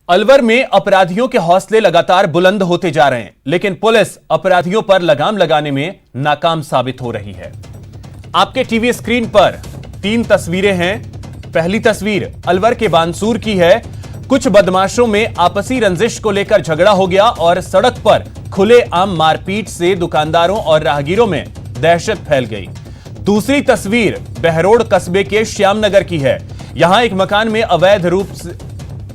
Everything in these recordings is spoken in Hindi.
अलवर में अपराधियों के हौसले लगातार बुलंद होते जा रहे हैं, लेकिन पुलिस अपराधियों पर लगाम लगाने में नाकाम साबित हो रही है। आपके टीवी स्क्रीन पर 3 तस्वीरें हैं। पहली तस्वीर अलवर के बानसूर की है। कुछ बदमाशों में आपसी रंजिश को लेकर झगड़ा हो गया और सड़क पर खुलेआम मारपीट से दुकानदारों और राहगीरों में दहशत फैल गई। दूसरी तस्वीर बहरोड कस्बे के श्यामनगर की है। यहां एक मकान में अवैध रूप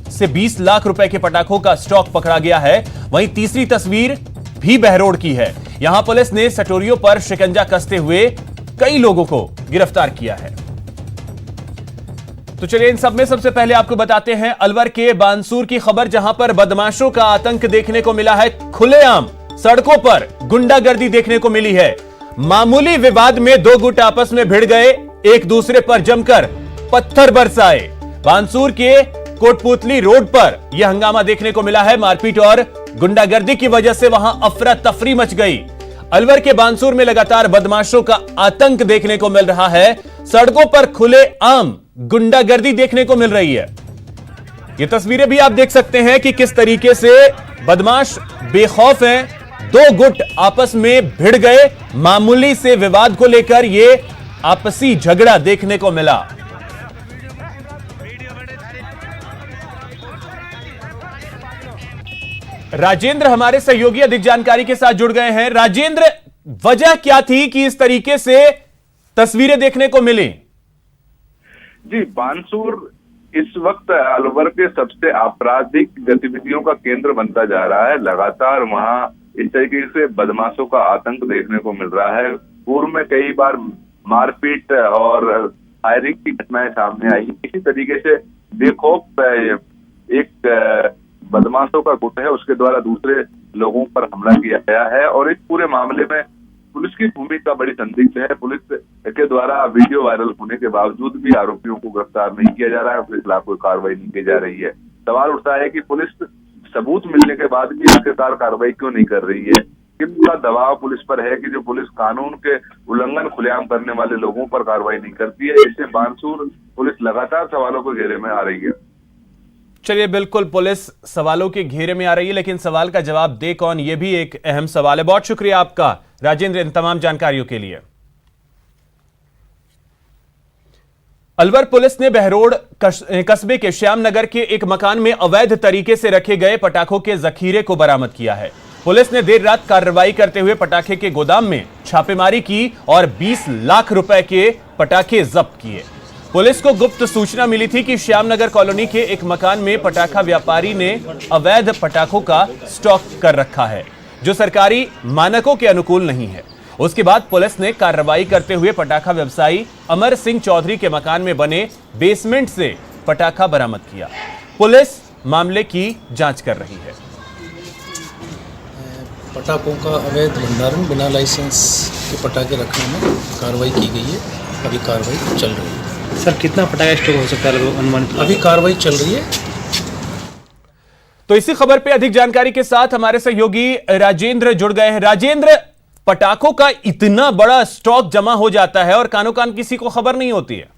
से 20 लाख रुपए के पटाखों का स्टॉक पकड़ा गया है। वहीं तीसरी तस्वीर भी बहरोड की है। यहां पुलिस ने सटोरियों पर शिकंजा कसते हुए कई लोगों को गिरफ्तार किया है। तो चलिए इन सब में सबसे पहले आपको बताते हैं अलवर के बानसूर की खबर, जहां पर बदमाशों का आतंक देखने को मिला है। खुलेआम सड़कों पर गुंडागर्दी देखने को मिली है। मामूली विवाद में 2 गुट आपस में भिड़ गए, एक दूसरे पर जमकर पत्थर बरसाए। बानसूर के कोटपुतली रोड पर यह हंगामा देखने को मिला है। मारपीट और गुंडागर्दी की वजह से वहां अफरा तफरी मच गई। अलवर के बानसूर में लगातार बदमाशों का आतंक देखने को मिल रहा है। सड़कों पर खुलेआम गुंडागर्दी देखने को मिल रही है। ये तस्वीरें भी आप देख सकते हैं कि किस तरीके से बदमाश बेखौफ हैं। 2 गुट आपस में भिड़ गए। मामूली से विवाद को लेकर यह आपसी झगड़ा देखने को मिला। राजेंद्र हमारे सहयोगी अधिक जानकारी के साथ जुड़ गए हैं। राजेंद्र, वजह क्या थी कि इस तरीके से तस्वीरें देखने को मिली? जी, बानसूर इस वक्त अलवर के सबसे आपराधिक गतिविधियों का केंद्र बनता जा रहा है। लगातार वहां इस तरीके से बदमाशों का आतंक देखने को मिल रहा है। पूर्व में कई बार मारपीट और फायरिंग की घटनाएं सामने आई। इसी तरीके से बेखौफ एक बदमाशों का गुट है, उसके द्वारा दूसरे लोगों पर हमला किया गया है और इस पूरे मामले में पुलिस की भूमिका बड़ी संदिग्ध है। पुलिस के द्वारा वीडियो वायरल होने के बावजूद भी आरोपियों को गिरफ्तार नहीं किया जा रहा है, उसके खिलाफ कोई कार्रवाई नहीं की जा रही है। सवाल उठता है कि पुलिस सबूत मिलने के बाद भी आखिरकार कार्रवाई क्यों नहीं कर रही है। कितना दबाव पुलिस पर है कि जो पुलिस कानून के उल्लंघन खुलेआम करने वाले लोगों पर कार्रवाई नहीं करती है। इससे बानसूर पुलिस लगातार सवालों के घेरे में आ रही है। चलिए, बिल्कुल पुलिस सवालों के घेरे में आ रही है, लेकिन सवाल का जवाब दे कौन, यह भी एक अहम सवाल है। बहुत शुक्रिया आपका राजेंद्र इन तमाम जानकारियों के लिए। अलवर पुलिस ने बहरोड कस्बे के श्यामनगर के एक मकान में अवैध तरीके से रखे गए पटाखों के जखीरे को बरामद किया है। पुलिस ने देर रात कार्रवाई करते हुए पटाखे के गोदाम में छापेमारी की और 20 लाख रुपए के पटाखे जब्त किए। पुलिस को गुप्त सूचना मिली थी कि श्यामनगर कॉलोनी के एक मकान में पटाखा व्यापारी ने अवैध पटाखों का स्टॉक कर रखा है, जो सरकारी मानकों के अनुकूल नहीं है। उसके बाद पुलिस ने कार्रवाई करते हुए पटाखा व्यवसायी अमर सिंह चौधरी के मकान में बने बेसमेंट से पटाखा बरामद किया। पुलिस मामले की जांच कर रही है। पटाखों का अवैध भंडारण बिना लाइसेंस के पटाखे रखने में कार्रवाई की गई है। अभी कार्रवाई चल रही है। सर, कितना पटाखा स्टॉक हो सकता है अनुमानित? अभी कार्रवाई चल रही है। तो इसी खबर पे अधिक जानकारी के साथ हमारे सहयोगी राजेंद्र जुड़ गए हैं। राजेंद्र, पटाखों का इतना बड़ा स्टॉक जमा हो जाता है और कानो कान किसी को खबर नहीं होती है।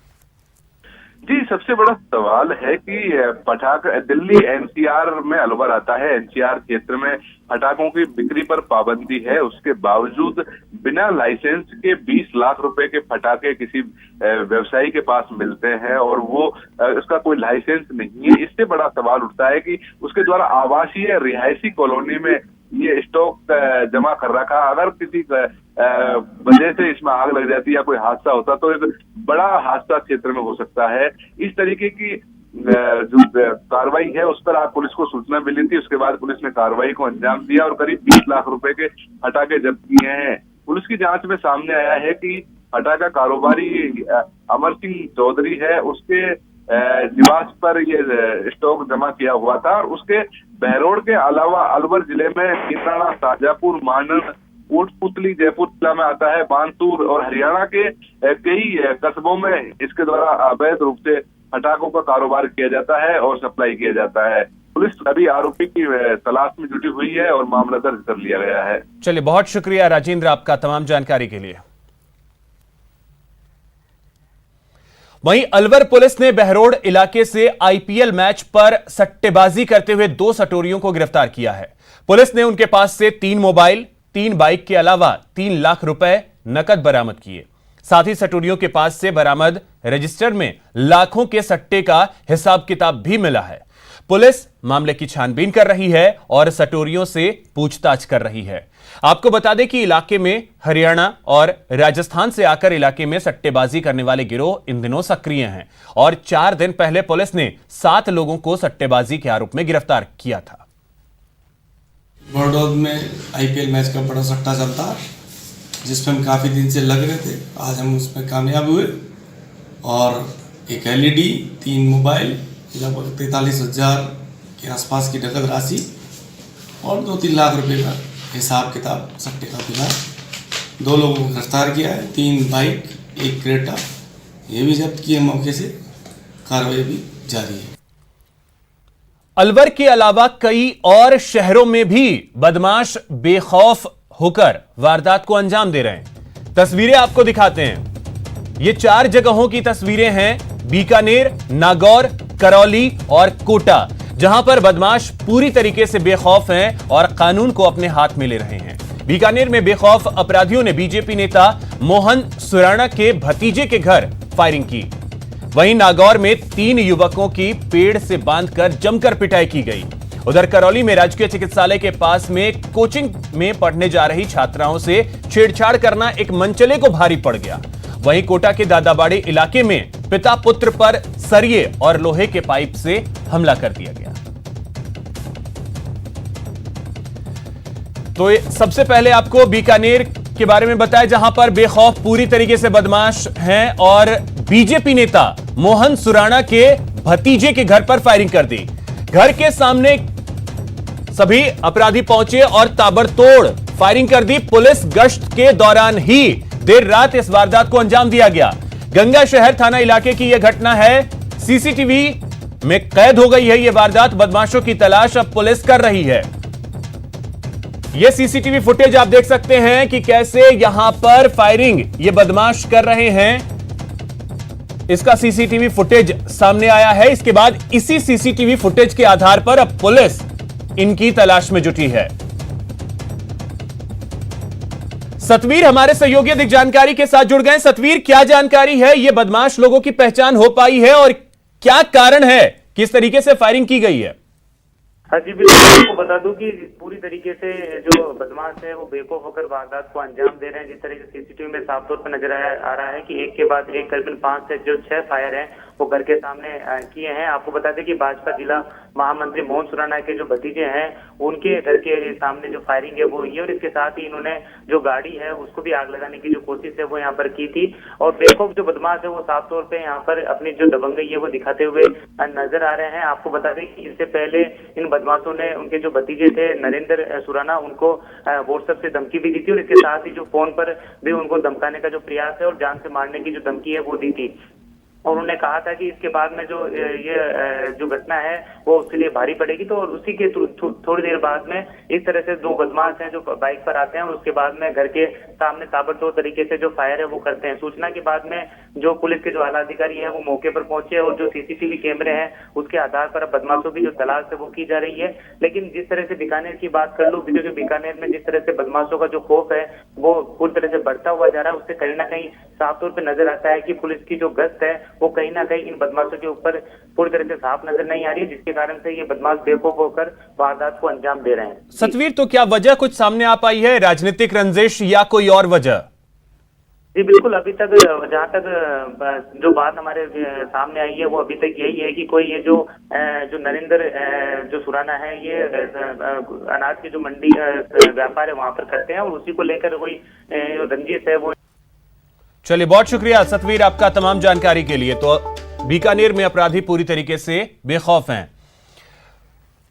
जी, सबसे बड़ा सवाल है कि पटाखा दिल्ली एनसीआर में अलवर आता है। एनसीआर क्षेत्र में पटाखों की बिक्री पर पाबंदी है, उसके बावजूद बिना लाइसेंस के 20 लाख रुपए के पटाखे किसी व्यवसायी के पास मिलते हैं और वो उसका कोई लाइसेंस नहीं है। इससे बड़ा सवाल उठता है कि उसके द्वारा आवासीय रिहायशी कॉलोनी में ये स्टॉक जमा कर रखा। अगर किसी वजह से इसमें आग लग जाती या कोई हादसा होता तो एक बड़ा हादसा क्षेत्र में हो सकता है। इस तरीके की जो कार्रवाई है उस पर पुलिस को सूचना मिली थी। उसके बाद पुलिस ने कार्रवाई को अंजाम दिया और करीब 20 लाख रुपए के पटाखे जब्त किए हैं। पुलिस की जांच में सामने आया है कि पटाखा कारोबारी अमर सिंह चौधरी है, उसके निवास पर ये स्टॉक जमा किया हुआ था और उसके बहरोड के अलावा अलवर जिले में किराना, शाजापुर, मानन, कोटपुतली जयपुर जिला में आता है। बानसूर और हरियाणा के कई कस्बों में इसके द्वारा अवैध रूप से पटाखों का कारोबार किया जाता है और सप्लाई किया जाता है। पुलिस अभी आरोपी की तलाश में जुटी हुई है और मामला दर्ज कर लिया गया है। चलिए, बहुत शुक्रिया राजेंद्र आपका तमाम जानकारी के लिए। वहीं अलवर पुलिस ने बहरोड़ इलाके से आईपीएल मैच पर सट्टेबाजी करते हुए 2 सटोरियों को गिरफ्तार किया है। पुलिस ने उनके पास से 3 मोबाइल, 3 बाइक के अलावा 3 लाख रुपए नकद बरामद किए। साथ ही सटोरियों के पास से बरामद रजिस्टर में लाखों के सट्टे का हिसाब किताब भी मिला है। पुलिस मामले की छानबीन कर रही है और सटोरियों से पूछताछ कर रही है। आपको बता दें कि इलाके में हरियाणा और राजस्थान से आकर इलाके में सट्टेबाजी करने वाले गिरोह इन दिनों सक्रिय हैं और 4 दिन पहले पुलिस ने 7 लोगों को सट्टेबाजी के आरोप में गिरफ्तार किया था। बड़ौद में आईपीएल मैच का बड़ा सट्टा चलता है, जिसमें हम काफ़ी दिन से लग रहे थे। आज हम उसमें कामयाब हुए और एक एलईडी, 3 मोबाइल, लगभग 43,000 के आसपास की नकद राशि और 2-3 लाख रुपए का हिसाब किताब सट्टे का फिलहाल 2 लोगों को गिरफ्तार किया है। 3 बाइक, 1 क्रेटा ये भी जब्त किए। मौके से कार्रवाई भी जारी है। अलवर के अलावा कई और शहरों में भी बदमाश बेखौफ होकर वारदात को अंजाम दे रहे हैं। तस्वीरें आपको दिखाते हैं। ये 4 जगहों की तस्वीरें हैं, बीकानेर, नागौर, करौली और कोटा, जहां पर बदमाश पूरी तरीके से बेखौफ हैं और कानून को अपने हाथ में ले रहे हैं। बीकानेर में बेखौफ अपराधियों ने बीजेपी नेता मोहन सुराणा के भतीजे के घर फायरिंग की। वहीं नागौर में 3 युवकों की पेड़ से बांधकर जमकर पिटाई की गई। उधर करौली में राजकीय चिकित्सालय के पास में कोचिंग में पढ़ने जा रही छात्राओं से छेड़छाड़ करना एक मनचले को भारी पड़ गया। वहीं कोटा के दादाबाड़ी इलाके में पिता पुत्र पर सरिये और लोहे के पाइप से हमला कर दिया गया। तो सबसे पहले आपको बीकानेर के बारे में बताया, जहां पर बेखौफ पूरी तरीके से बदमाश हैं और बीजेपी नेता मोहन सुराणा के भतीजे के घर पर फायरिंग कर दी। घर के सामने सभी अपराधी पहुंचे और ताबड़तोड़ फायरिंग कर दी। पुलिस गश्त के दौरान ही देर रात इस वारदात को अंजाम दिया गया। गंगा शहर थाना इलाके की यह घटना है। सीसीटीवी में कैद हो गई है यह वारदात। बदमाशों की तलाश अब पुलिस कर रही है। यह सीसीटीवी फुटेज आप देख सकते हैं कि कैसे यहां पर फायरिंग ये बदमाश कर रहे हैं। इसका सीसीटीवी फुटेज सामने आया है। इसके बाद इसी सीसीटीवी फुटेज के आधार पर अब पुलिस इनकी तलाश में जुटी है। सतवीर हमारे सहयोगी अधिक जानकारी के साथ जुड़ गए। सतवीर, क्या जानकारी है? ये बदमाश लोगों की पहचान हो पाई है और क्या कारण है, किस तरीके से फायरिंग की गई है? हाँ जी, बिल्कुल आपको बता दूं कि पूरी तरीके से जो बदमाश है वो बेखौफ होकर वारदात को अंजाम दे रहे हैं। जिस तरह से सीसीटीवी में साफ तौर पर नजर आ रहा है कि एक के बाद एक करीबन 5 से 6 फायर हैं वो घर के सामने किए हैं। आपको बता दें कि भाजपा जिला महामंत्री मोहन सुराणा के जो भतीजे हैं उनके घर के सामने जो फायरिंग है वो हुई है और इसके साथ ही इन्होंने जो गाड़ी है उसको भी आग लगाने की जो कोशिश है वो यहाँ पर की थी। और बेखौफ जो बदमाश है वो साफ तौर पे यहाँ पर अपनी जो दबंगई है वो दिखाते हुए नजर आ रहे हैं। आपको बता दें कि इससे पहले इन बदमाशों ने उनके जो भतीजे थे नरेंद्र सुराणा उनको व्हाट्सएप से धमकी भी दी थी और इसके साथ ही जो फोन पर भी उनको धमकाने का जो प्रयास है और जान से मारने की जो धमकी है वो दी थी। और उन्होंने कहा था कि इसके बाद में जो ये जो घटना है वो उसके लिए भारी पड़ेगी। तो उसी के थोड़ी देर बाद में इस तरह से 2 बदमाश हैं जो बाइक पर आते हैं और उसके बाद में घर के सामने ताबड़तोड़ तरीके से जो फायर है वो करते हैं। सूचना के बाद में जो पुलिस के जो आला अधिकारी है वो मौके पर पहुंचे और जो सीसीटीवी कैमरे हैं उसके आधार पर बदमाशों की जो तलाश है वो की जा रही है। लेकिन जिस तरह से बीकानेर की बात कर लूं, बीकानेर में जिस तरह से बदमाशों का जो खौफ है वो पूरी तरह से बढ़ता हुआ जा रहा है, उससे कहीं ना कहीं साफ तौर पर नजर आता है कि पुलिस की जो गश्त है वो कहीं ना कहीं इन बदमाशों के ऊपर पूरी तरह से साफ नजर नहीं आ रही है, जिसके कारण से ये बदमाश बेखौफ होकर वारदात को अंजाम दे रहे हैं। सतवीर, तो क्या वजह कुछ सामने आ पाई है? राजनीतिक रंजिश या कोई और वजह? जी बिल्कुल, अभी तक जहाँ तक जो बात हमारे सामने आई है वो अभी तक यही है कि कोई ये जो नरेंद्र जो सुराना है ये अनाज की जो मंडी व्यापार है वहां पर करते हैं और उसी को लेकर कोई रंजिश है वो। चलिए, बहुत शुक्रिया सतवीर आपका तमाम जानकारी के लिए। तो बीकानेर में अपराधी पूरी तरीके से बेखौफ हैं।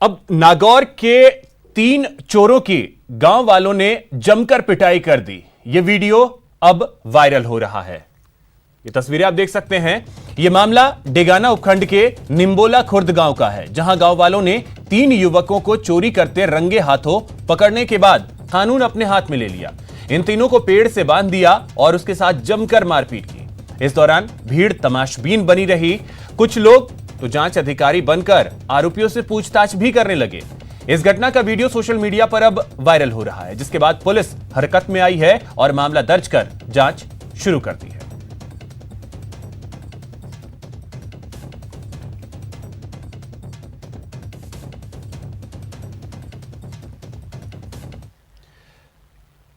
अब नागौर के 3 चोरों की गांव वालों ने जमकर पिटाई कर दी। यह वीडियो अब वायरल हो रहा है। ये तस्वीरें आप देख सकते हैं। यह मामला डेगाना उपखंड के निम्बोला खुर्द गांव का है, जहां गांव वालों ने 3 युवकों को चोरी करते रंगे हाथों पकड़ने के बाद कानून अपने हाथ में ले लिया। इन तीनों को पेड़ से बांध दिया और उसके साथ जमकर मारपीट की। इस दौरान भीड़ तमाशबीन बनी रही। कुछ लोग तो जांच अधिकारी बनकर आरोपियों से पूछताछ भी करने लगे। इस घटना का वीडियो सोशल मीडिया पर अब वायरल हो रहा है, जिसके बाद पुलिस हरकत में आई है और मामला दर्ज कर जांच शुरू कर दी है।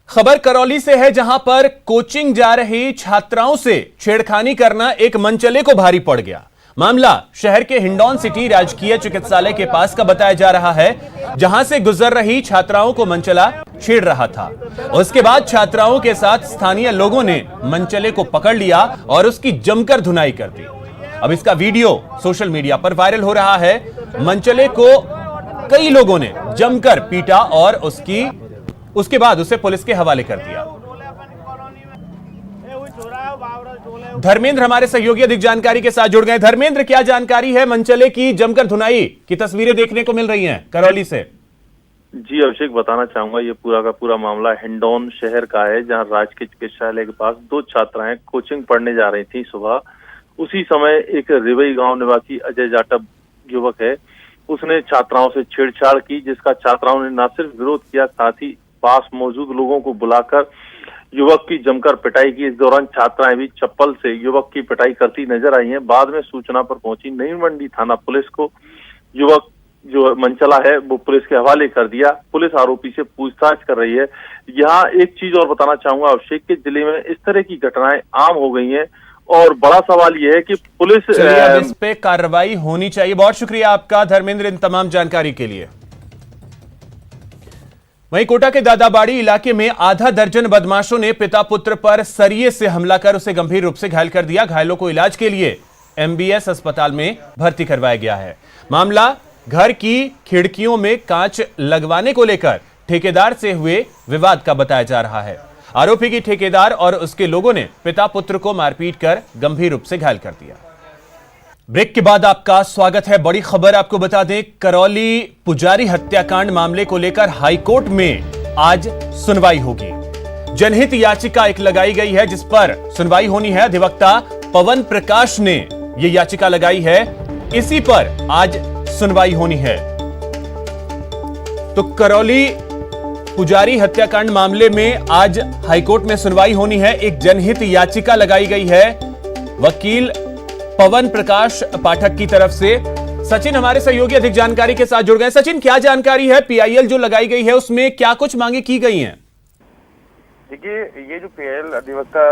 खबर करौली से है, जहां पर कोचिंग जा रही छात्राओं से छेड़खानी करना एक मनचले को भारी पड़ गया। मामला शहर के हिंडौन सिटी राजकीय चिकित्सालय के पास का बताया जा रहा है, जहां से गुजर रही छात्राओं को मनचला छेड़ रहा था। उसके बाद छात्राओं के साथ स्थानीय लोगों ने मनचले को पकड़ लिया और उसकी जमकर धुनाई कर दी। अब इसका वीडियो सोशल मीडिया पर वायरल हो रहा है। मनचले को कई लोगों ने जमकर पीटा और उसके बाद उसे पुलिस के हवाले कर दिया। धर्मेंद्र हमारे सहयोगी अधिक जानकारी के साथ जुड़ गए। धर्मेंद्र, क्या जानकारी है? मनचले की जमकर धुनाई की तस्वीरें देखने को मिल रही हैं करौली से। जी अभिषेक, बताना चाहूंगा ये पूरा का पूरा मामला हिंडौन शहर का है, जहां राजकीय चिकित्सालय के पास दो छात्राएं कोचिंग पढ़ने जा रही थी सुबह। उसी समय एक रिवई गांव निवासी अजय जाटव युवक है, उसने छात्राओं से छेड़छाड़ की, जिसका छात्राओं ने न सिर्फ विरोध किया, साथ ही पास मौजूद लोगों को बुलाकर युवक की जमकर पिटाई की। इस दौरान छात्राएं भी चप्पल से युवक की पिटाई करती नजर आई हैं। बाद में सूचना पर पहुंची नई मंडी थाना पुलिस को युवक जो मनचला है वो पुलिस के हवाले कर दिया। पुलिस आरोपी से पूछताछ कर रही है। यहाँ एक चीज और बताना चाहूंगा अभिषेक, के जिले में इस तरह की घटनाएं आम हो गई हैं और बड़ा सवाल यह है कि पुलिस इस पे कार्रवाई होनी चाहिए। बहुत शुक्रिया आपका धर्मेंद्र इन तमाम जानकारी के लिए। वहीं कोटा के दादाबाड़ी इलाके में आधा दर्जन बदमाशों ने पिता पुत्र पर सरिये से हमला कर उसे गंभीर रूप से घायल कर दिया। घायलों को इलाज के लिए एमबीएस अस्पताल में भर्ती करवाया गया है। मामला घर की खिड़कियों में कांच लगवाने को लेकर ठेकेदार से हुए विवाद का बताया जा रहा है। आरोपी की ठेकेदार और उसके लोगों ने पिता पुत्र को मारपीट कर गंभीर रूप से घायल कर दिया। ब्रेक के बाद आपका स्वागत है। बड़ी खबर आपको बता दें, करौली पुजारी हत्याकांड मामले को लेकर हाईकोर्ट में आज सुनवाई होगी। जनहित याचिका एक लगाई गई है, जिस पर सुनवाई होनी है। अधिवक्ता पवन प्रकाश ने यह याचिका लगाई है, इसी पर आज सुनवाई होनी है। तो करौली पुजारी हत्याकांड मामले में आज हाईकोर्ट में सुनवाई होनी है। एक जनहित याचिका लगाई गई है वकील पवन प्रकाश पाठक की तरफ से। सचिन हमारे सहयोगी अधिक जानकारी के साथ जुड़ गए। सचिन, क्या जानकारी है? पीआईएल जो लगाई गई है उसमें क्या कुछ मांगे की गई हैं? देखिए, ये जो पीआईएल अधिवक्ता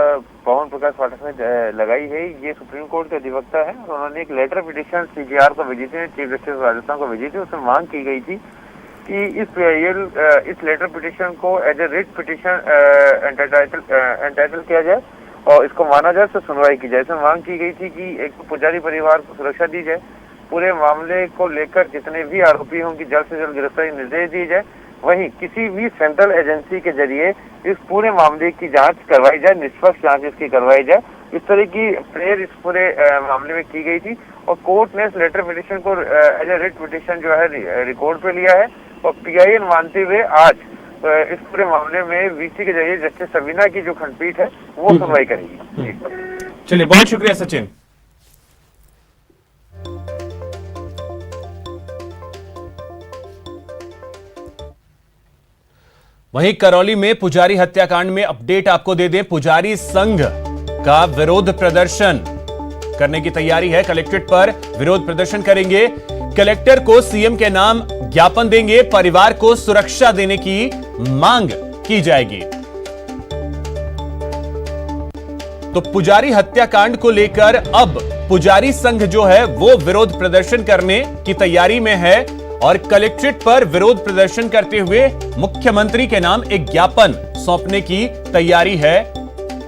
पवन प्रकाश पाठक ने लगाई है, ये सुप्रीम कोर्ट के अधिवक्ता है और उन्होंने एक लेटर पिटीशन सीजीआर को भेजी थी, चीफ जस्टिस राजस्थान को भेजी थी। उसमें मांग की गई थी कि इस पीआईएल इस लेटर पिटीशन को as a writ petition entitle किया जाए और इसको माना जाए, तो सुनवाई की जाए। इसमें मांग की गई थी कि एक तो पुजारी परिवार को सुरक्षा दी जाए, पूरे मामले को लेकर जितने भी आरोपी हों की जल्द से जल्द गिरफ्तारी निर्देश दी जाए, वहीं किसी भी सेंट्रल एजेंसी के जरिए इस पूरे मामले की जांच करवाई जाए, निष्पक्ष जांच इसकी करवाई जाए। इस तरह की प्रेयर इस पूरे मामले में की गई थी और कोर्ट ने इस लेटर पिटीशन को एज ए रिट पिटीशन जो है रिकॉर्ड पे लिया है और पीआईएल मानते हुए आज इस पूरे मामले में वीसी के जरिए जस्टिस सबीना की जो खंडपीठ है वो सुनवाई करेगी। चलिए, बहुत शुक्रिया सचिन। वहीं करौली में पुजारी हत्याकांड में अपडेट आपको दे दें। पुजारी संघ का विरोध प्रदर्शन करने की तैयारी है। कलेक्ट्रेट पर विरोध प्रदर्शन करेंगे। कलेक्टर को सीएम के नाम ज्ञापन देंगे। परिवार को सुरक्षा देने की मांग की जाएगी। तो पुजारी हत्याकांड को लेकर अब पुजारी संघ जो है वो विरोध प्रदर्शन करने की तैयारी में है और कलेक्ट्रेट पर विरोध प्रदर्शन करते हुए मुख्यमंत्री के नाम एक ज्ञापन सौंपने की तैयारी है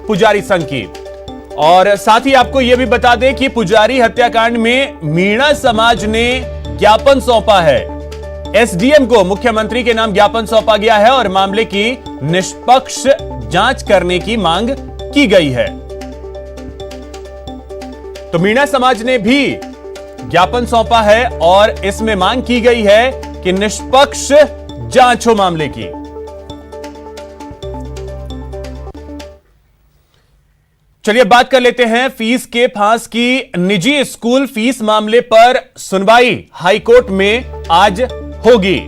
पुजारी संघ की। और साथ ही आपको यह भी बता दें कि पुजारी हत्याकांड में मीणा समाज ने ज्ञापन सौंपा है। एसडीएम को मुख्यमंत्री के नाम ज्ञापन सौंपा गया है और मामले की निष्पक्ष जांच करने की मांग की गई है। तो मीणा समाज ने भी ज्ञापन सौंपा है और इसमें मांग की गई है कि निष्पक्ष जांच हो मामले की। चलिए बात कर लेते हैं फीस के फांस की। निजी स्कूल फीस मामले पर सुनवाई हाईकोर्ट में आज होगी।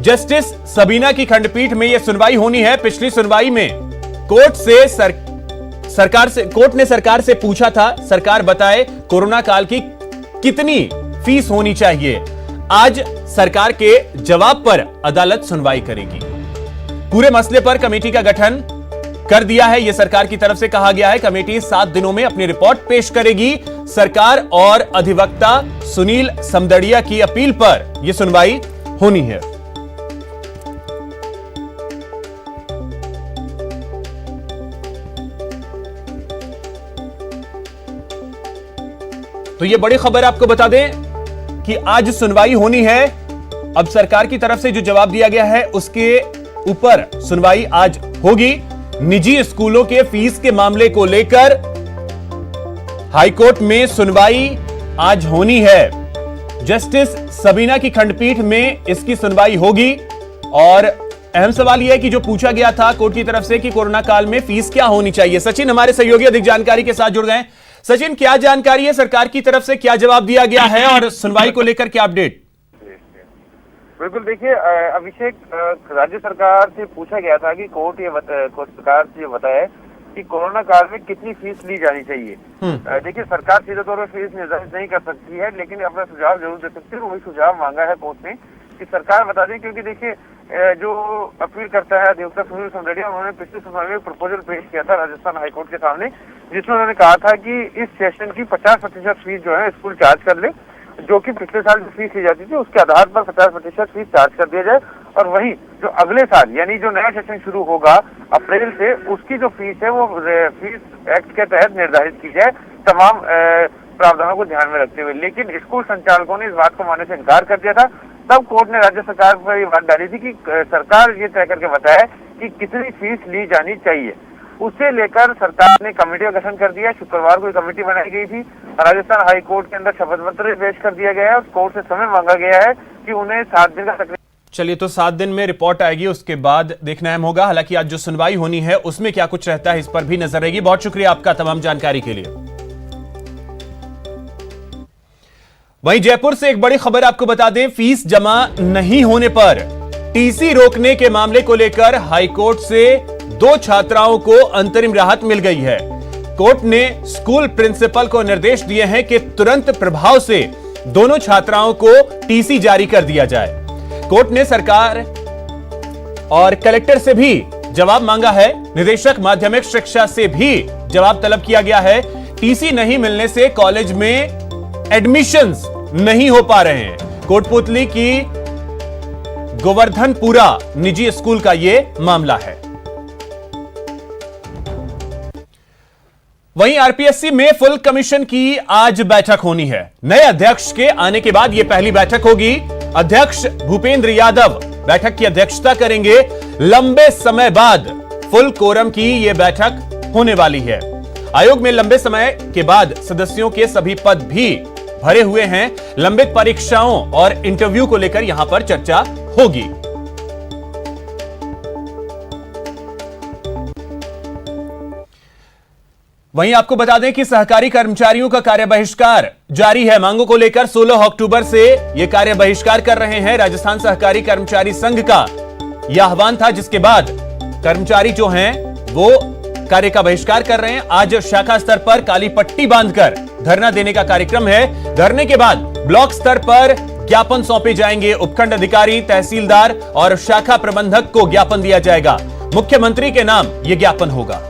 जस्टिस सबीना की खंडपीठ में यह सुनवाई होनी है। पिछली सुनवाई में कोर्ट ने सरकार से पूछा था, सरकार बताए कोरोना काल की कितनी फीस होनी चाहिए। आज सरकार के जवाब पर अदालत सुनवाई करेगी। पूरे मसले पर कमेटी का गठन कर दिया है, यह सरकार की तरफ से कहा गया है। कमेटी 7 दिनों में अपनी रिपोर्ट पेश करेगी। सरकार और अधिवक्ता सुनील समदड़िया की अपील पर यह सुनवाई होनी है। तो यह बड़ी खबर आपको बता दें कि आज सुनवाई होनी है। अब सरकार की तरफ से जो जवाब दिया गया है उसके ऊपर सुनवाई आज होगी। निजी स्कूलों के फीस के मामले को लेकर हाईकोर्ट में सुनवाई आज होनी है। जस्टिस सबीना की खंडपीठ में इसकी सुनवाई होगी। और अहम सवाल यह है कि जो पूछा गया था कोर्ट की तरफ से कि कोरोना काल में फीस क्या होनी चाहिए। सचिन हमारे सहयोगी अधिक जानकारी के साथ जुड़ गए। सचिन, क्या जानकारी है, सरकार की तरफ से क्या जवाब दिया गया है और सुनवाई को लेकर क्या अपडेट? बिल्कुल, देखिए अभिषेक, राज्य सरकार से पूछा गया था कि कोर्ट सरकार से ये बताए कि कोरोना काल में कितनी फीस ली जानी चाहिए। देखिए, सरकार सीधे तौर पर फीस निर्धारित नहीं कर सकती है, लेकिन अपना सुझाव जरूर दे सकती है। वही सुझाव मांगा है कोर्ट ने कि सरकार बता दें, क्योंकि देखिए जो अपील करता है अधिवक्ता सुनील समदड़िया, उन्होंने पिछले सुनवाई में प्रपोजल पेश किया था राजस्थान हाईकोर्ट के सामने, जिसमें उन्होंने कहा था कि इस सेशन की 50% फीस जो है स्कूल चार्ज कर ले, जो कि पिछले साल जो फीस ली जाती थी उसके आधार पर 50% फीस चार्ज कर दिया जाए। और वही जो अगले साल यानी जो नया सेशन शुरू होगा अप्रैल से, उसकी जो फीस है वो फीस एक्ट के तहत निर्धारित की जाए, तमाम प्रावधानों को ध्यान में रखते हुए। लेकिन स्कूल संचालकों ने इस बात को मानने से इनकार कर दिया था। तब कोर्ट ने राज्य सरकार पर ये बात डाली थी कि सरकार ये तय करके बताए कि कितनी फीस ली जानी चाहिए। उसे लेकर सरकार ने कमेटी का गठन कर दिया। शुक्रवार को कमेटी बनाई गई थी। राजस्थान हाई कोर्ट के अंदर शपथ पत्र पेश कर दिया गया है और कोर्ट से समय मांगा गया है कि उन्हें 7 दिन का सक्रिय। चलिए, तो 7 दिन में रिपोर्ट आएगी, उसके बाद देखना अहम होगा। हालांकि आज जो सुनवाई होनी है उसमें क्या कुछ रहता है इस पर भी नजर रहेगी। बहुत शुक्रिया आपका तमाम जानकारी के लिए। वहीं जयपुर से एक बड़ी खबर आपको बता दें, फीस जमा नहीं होने पर टीसी रोकने के मामले को लेकर हाईकोर्ट से 2 छात्राओं को अंतरिम राहत मिल गई है। कोर्ट ने स्कूल प्रिंसिपल को निर्देश दिए हैं कि तुरंत प्रभाव से दोनों छात्राओं को टीसी जारी कर दिया जाए। कोर्ट ने सरकार और कलेक्टर से भी जवाब मांगा है। निदेशक माध्यमिक शिक्षा से भी जवाब तलब किया गया है। टीसी नहीं मिलने से कॉलेज में एडमिशंस नहीं हो पा रहे हैं। कोटपुतली की गोवर्धनपुरा निजी स्कूल का यह मामला है। वहीं आरपीएससी में फुल कमीशन की आज बैठक होनी है। नए अध्यक्ष के आने के बाद यह पहली बैठक होगी। अध्यक्ष भूपेंद्र यादव बैठक की अध्यक्षता करेंगे। लंबे समय बाद फुल कोरम की यह बैठक होने वाली है। आयोग में लंबे समय के बाद सदस्यों के सभी पद भी भरे हुए हैं। लंबित परीक्षाओं और इंटरव्यू को लेकर यहां पर चर्चा होगी। वहीं आपको बता दें कि सहकारी कर्मचारियों का कार्य बहिष्कार जारी है। मांगों को लेकर 16 अक्टूबर से यह कार्य बहिष्कार कर रहे हैं। राजस्थान सहकारी कर्मचारी संघ का यह आह्वान था, जिसके बाद कर्मचारी जो हैं वो कार्य का बहिष्कार कर रहे हैं। आज शाखा स्तर पर काली पट्टी बांधकर धरना देने का कार्यक्रम है। धरने के बाद ब्लॉक स्तर पर ज्ञापन सौंपे जाएंगे। उपखंड अधिकारी, तहसीलदार और शाखा प्रबंधक को ज्ञापन दिया जाएगा। मुख्यमंत्री के नाम यह ज्ञापन होगा।